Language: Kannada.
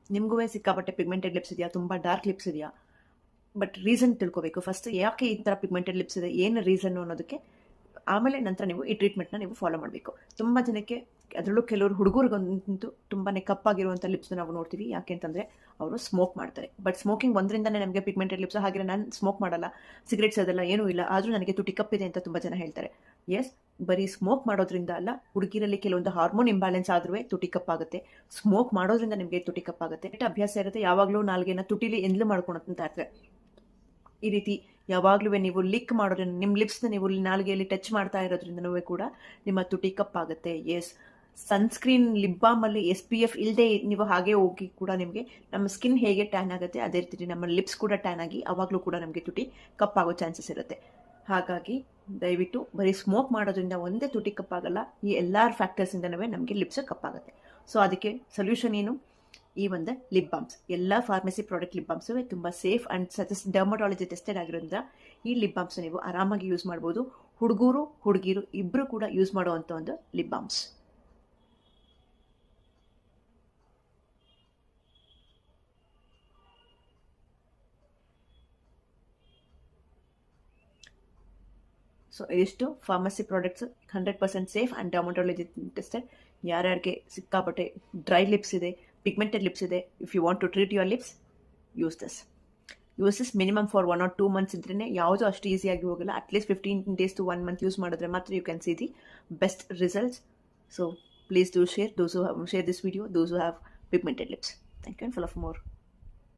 ನಿಮಗೂ ಸಿಕ್ಕಾಪಟ್ಟೆ ಪಿಗ್ಮೆಂಟೆಡ್ ಲಿಪ್ಸ್ ಇದೆಯಾ, ತುಂಬ ಡಾರ್ಕ್ ಲಿಪ್ಸ್ ಇದೆಯಾ, ಬಟ್ ರೀಸನ್ ತಿಳ್ಕೊಬೇಕು ಫಸ್ಟ್. ಯಾಕೆ ಈ ಥರ ಪಿಗ್ಮೆಂಟೆಡ್ ಲಿಪ್ಸ್ ಇದೆ, ಏನು ರೀಸನ್ನು ಅನ್ನೋದಕ್ಕೆ. ಆಮೇಲೆ ನಂತರ ನೀವು ಈ ಟ್ರೀಟ್ಮೆಂಟ್ನ ನೀವು ಫಾಲೋ ಮಾಡಬೇಕು. ತುಂಬ ಜನಕ್ಕೆ, ಅದರಲ್ಲೂ ಕೆಲವರು ಹುಡುಗರಿಗಂತೂ ತುಂಬಾ ಕಪ್ಪಾಗಿರುವಂಥ ಲಿಪ್ಸ್ನ ನಾವು ನೋಡ್ತೀವಿ. ಯಾಕೆ ಅಂತಂದರೆ ಅವರು ಸ್ಮೋಕ್ ಮಾಡ್ತಾರೆ. ಬಟ್ ಸ್ಮೋಕಿಂಗ್ ಒಂದರಿಂದನೇ ನಮಗೆ ಪಿಗ್ಮೆಂಟೆಡ್ ಲಿಪ್ಸ್. ಹಾಗೆ ನಾನು ಸ್ಮೋಕ್ ಮಾಡಲ್ಲ, ಸಿಗರೇಟ್ಸ್ ಅದೆಲ್ಲ ಏನೂ ಇಲ್ಲ, ಆದರೂ ನನಗೆ ತುಟಿ ಕಪ್ಪಿದೆ ಅಂತ ತುಂಬ ಜನ ಹೇಳ್ತಾರೆ. ಎಸ್, ಬರೀ ಸ್ಮೋಕ್ ಮಾಡೋದ್ರಿಂದ ಅಲ್ಲ, ಹುಡುಗಿರಲ್ಲಿ ಕೆಲವೊಂದು ಹಾರ್ಮೋನ್ ಇಂಬ್ಯಾಲೆನ್ಸ್ ಆದ್ರೂ ತುಟಿ ಕಪ್ಪಾಗುತ್ತೆ. ಸ್ಮೋಕ್ ಮಾಡೋದ್ರಿಂದ ನಿಮಗೆ ತುಟಿ ಕಪ್ಪಾಗುತ್ತೆ. ಅಭ್ಯಾಸ ಇರುತ್ತೆ, ಯಾವಾಗಲೂ ನಾಲ್ಗೆನ ತುಟಿಲಿ ಎಂದ್ಲು ಮಾಡ್ಕೊಳಂತ ಇರ್ತದೆ. ಈ ರೀತಿ ಯಾವಾಗಲೂ ನೀವು ಲಿಕ್ ಮಾಡೋದ್ರಿಂದ, ನಿಮ್ಮ ಲಿಪ್ಸ್ನ ನೀವು ನಾಲ್ಗೆಯಲ್ಲಿ ಟಚ್ ಮಾಡ್ತಾ ಇರೋದ್ರಿಂದನೂ ಕೂಡ ನಿಮ್ಮ ತುಟಿ ಕಪ್ಪಾಗುತ್ತೆ. ಎಸ್, ಸನ್ಸ್ಕ್ರೀನ್, ಲಿಪ್ ಬಾಮಲ್ಲಿ SPF ಇಲ್ಲದೆ ನೀವು ಹಾಗೆ ಹೋಗಿ ಕೂಡ ನಿಮಗೆ ನಮ್ಮ ಸ್ಕಿನ್ ಹೇಗೆ ಟ್ಯಾನ್ ಆಗುತ್ತೆ ಅದೇ ರೀತಿ ನಮ್ಮ ಲಿಪ್ಸ್ ಕೂಡ ಟ್ಯಾನ್ ಆಗಿ ಅವಾಗಲೂ ಕೂಡ ನಮಗೆ ತುಟಿ ಕಪ್ಪಾಗೋ ಚಾನ್ಸಸ್ ಇರುತ್ತೆ. ಹಾಗಾಗಿ ದಯವಿಟ್ಟು ಬರೀ ಸ್ಮೋಕ್ ಮಾಡೋದ್ರಿಂದ ಒಂದೇ ತುಟಿ ಕಪ್ಪಾಗಲ್ಲ, ಈ ಎಲ್ಲ ಫ್ಯಾಕ್ಟರ್ಸಿಂದನೂ ನಮಗೆ ಲಿಪ್ಸ್ ಕಪ್ಪಾಗುತ್ತೆ. ಸೊ ಅದಕ್ಕೆ ಸೊಲ್ಯೂಷನ್ ಏನು? ಈ ಒಂದು ಲಿಪ್ ಬಾಮ್ಸ್, ಎಲ್ಲ ಫಾರ್ಮಸಿ ಪ್ರಾಡಕ್ಟ್ ಲಿಪ್ ಬಾಮ್ಸು ತುಂಬ ಸೇಫ್ ಆ್ಯಂಡ್ ಡರ್ಮಟಾಲಜಿ ಟೆಸ್ಟೆಡ್ ಆಗಿರೋದ್ರಿಂದ ಈ ಲಿಪ್ ಬಾಮ್ಸ್ ನೀವು ಆರಾಮಾಗಿ ಯೂಸ್ ಮಾಡ್ಬೋದು. ಹುಡುಗಿರು ಇಬ್ಬರು ಕೂಡ ಯೂಸ್ ಮಾಡುವಂಥ ಒಂದು ಲಿಪ್ ಬಾಮ್ಸ್. ಸೊ ಇದಿಷ್ಟು pharmacy products, 100% safe and dermatology tested. ಯಾರ್ಯಾರಿಗೆ ಸಿಕ್ಕಾಪಟ್ಟೆ ಡ್ರೈ ಲಿಪ್ಸ್ ಇದೆ, ಪಿಗ್ಮೆಂಟೆಡ್ ಲಿಪ್ಸ್ ಇದೆ, if you want to treat your lips, use this minimum for 1 or 2 months ಇದ್ರೇ ಯಾವುದೂ ಅಷ್ಟು ಈಸಿಯಾಗಿ ಹೋಗಲ್ಲ. At least 15 days to 1 month use ಮಾಡಿದ್ರೆ ಮಾತ್ರ you can see the best results. So please do share this video, those who have pigmented lips. Thank you and follow for more.